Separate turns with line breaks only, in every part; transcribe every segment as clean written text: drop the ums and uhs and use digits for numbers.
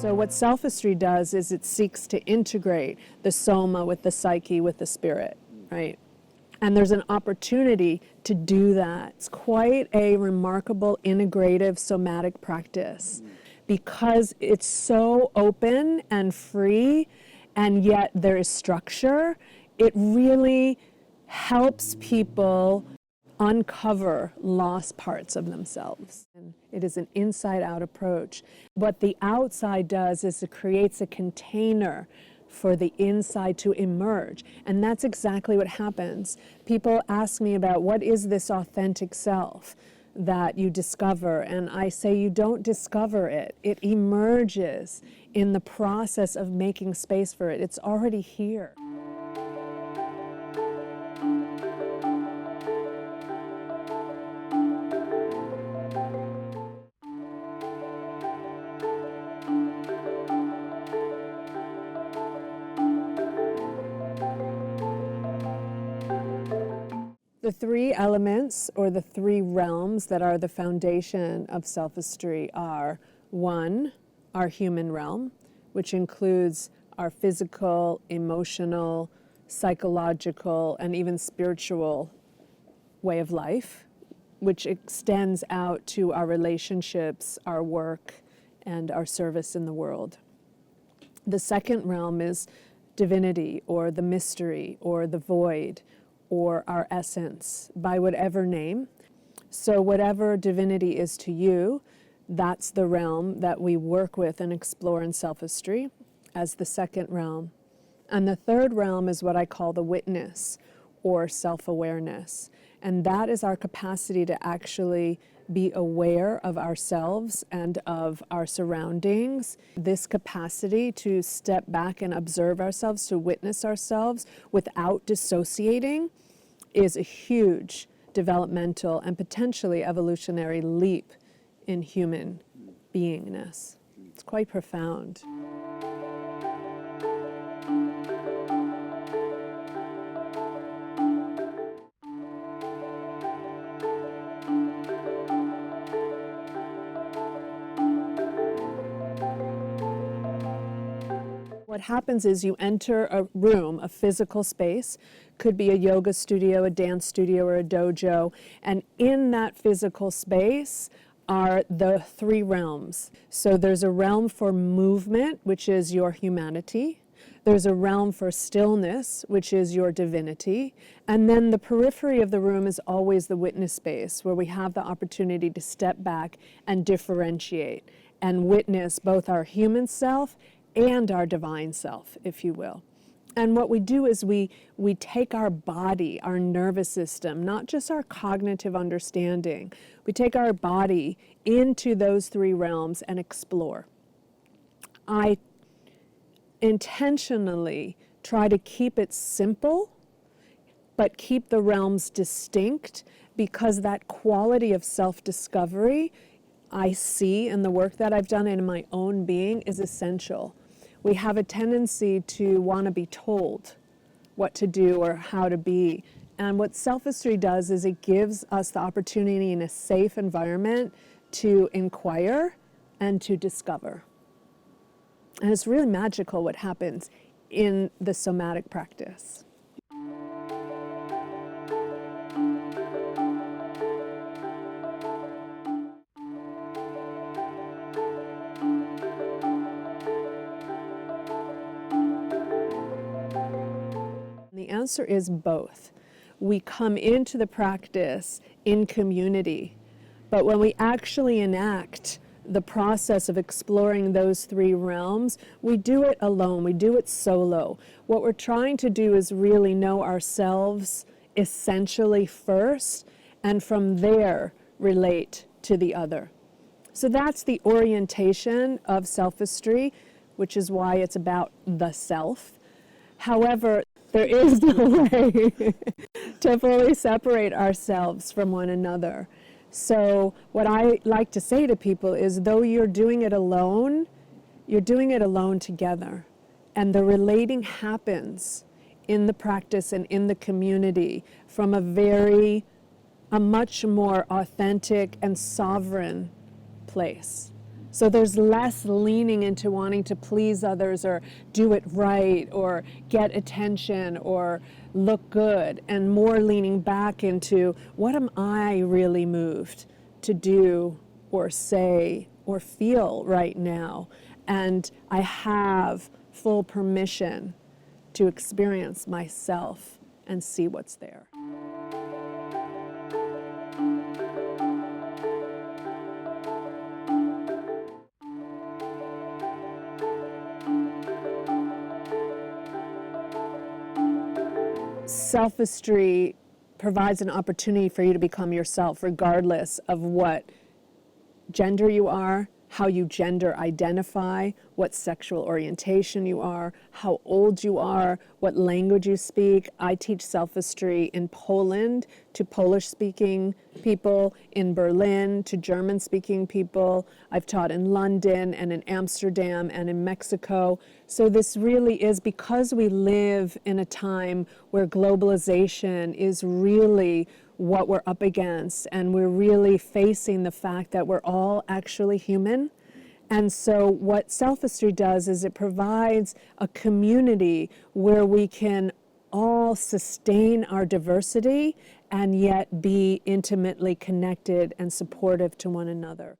So what Selfistry does is it seeks to integrate the soma with the psyche with the spirit, right? And there's an opportunity to do that. It's quite a remarkable integrative somatic practice because it's so open and free, and yet there is structure. It really helps people uncover lost parts of themselves. And it is an inside-out approach. What the outside does is it creates a container for the inside to emerge. And that's exactly what happens. People ask me about what is this authentic self that you discover, and I say you don't discover it. It emerges in the process of making space for it. It's already here. The three elements, or the three realms that are the foundation of Selfistry are: one, our human realm, which includes our physical, emotional, psychological, and even spiritual way of life, which extends out to our relationships, our work, and our service in the world. The second realm is divinity, or the mystery, or the void, or our essence, by whatever name. So whatever divinity is to you, that's the realm that we work with and explore in Selfistry as the second realm. And the third realm is what I call the witness, or self-awareness. And that is our capacity to actually be aware of ourselves and of our surroundings. This capacity to step back and observe ourselves, to witness ourselves without dissociating, is a huge developmental and potentially evolutionary leap in human beingness. It's quite profound. What happens is you enter a room, a physical space, could be a yoga studio, a dance studio, or a dojo, and in that physical space are the three realms. So there's a realm for movement, which is your humanity. There's a realm for stillness, which is your divinity. And then the periphery of the room is always the witness space, where we have the opportunity to step back and differentiate and witness both our human self and our divine self, if you will. And what we do is we take our body, our nervous system, not just our cognitive understanding, we take our body into those three realms and explore. I intentionally try to keep it simple, but keep the realms distinct, because that quality of self-discovery I see in the work that I've done in my own being is essential. We have a tendency to want to be told what to do or how to be. And what Selfistry does is it gives us the opportunity in a safe environment to inquire and to discover. And it's really magical what happens in the somatic practice. The answer is both. We come into the practice in community, but when we actually enact the process of exploring those three realms, we do it alone, we do it solo. What we're trying to do is really know ourselves essentially first, and from there relate to the other. So that's the orientation of Selfistry, which is why it's about the self. However, there is no way to fully separate ourselves from one another. So what I like to say to people is, though you're doing it alone, you're doing it alone together. And the relating happens in the practice and in the community from a much more authentic and sovereign place. So there's less leaning into wanting to please others or do it right or get attention or look good, and more leaning back into what am I really moved to do or say or feel right now. And I have full permission to experience myself and see what's there. Selfistry provides an opportunity for you to become yourself, regardless of what gender you are, how you gender identify, what sexual orientation you are, how old you are, what language you speak. I teach Selfistry in Poland to Polish-speaking people, in Berlin to German-speaking people. I've taught in London and in Amsterdam and in Mexico. So this really is, because we live in a time where globalization is really what we're up against, and we're really facing the fact that we're all actually human. And so what Selfistry does is it provides a community where we can all sustain our diversity and yet be intimately connected and supportive to one another.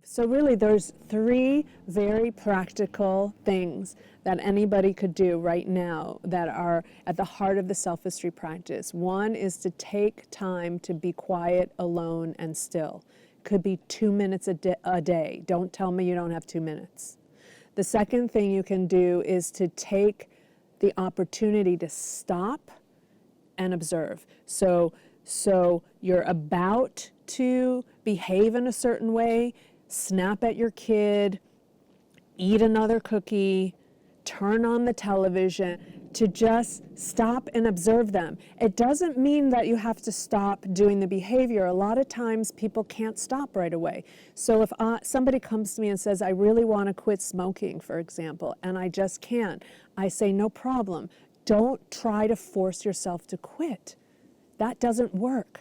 So really there's three very practical things that anybody could do right now that are at the heart of the Selfistry practice. One is to take time to be quiet, alone, and still. Could be 2 minutes a day. Don't tell me you don't have 2 minutes. The second thing you can do is to take the opportunity to stop and observe. So you're about to behave in a certain way, snap at your kid, eat another cookie, turn on the television, to just stop and observe them. It doesn't mean that you have to stop doing the behavior. A lot of times people can't stop right away. So if somebody comes to me and says, I really want to quit smoking, for example, and I just can't, I say, no problem. Don't try to force yourself to quit. That doesn't work.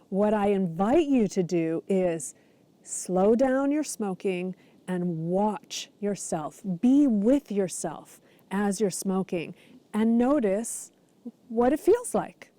What I invite you to do is slow down your smoking and watch yourself. Be with yourself as you're smoking and notice what it feels like.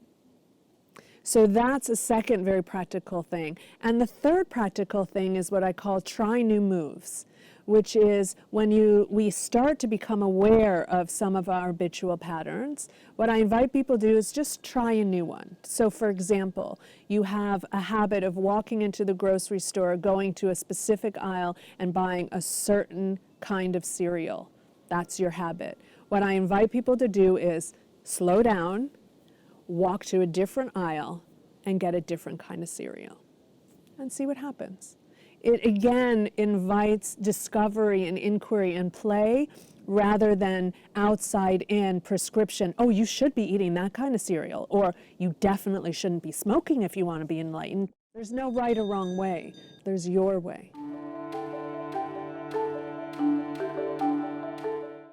So that's a second very practical thing. And the third practical thing is what I call try new moves, which is when we start to become aware of some of our habitual patterns, what I invite people to do is just try a new one. So for example, you have a habit of walking into the grocery store, going to a specific aisle and buying a certain kind of cereal. That's your habit. What I invite people to do is slow down, walk to a different aisle, and get a different kind of cereal, and see what happens. It again invites discovery and inquiry and play rather than outside in prescription. Oh, you should be eating that kind of cereal, or you definitely shouldn't be smoking if you want to be enlightened. There's no right or wrong way. There's your way.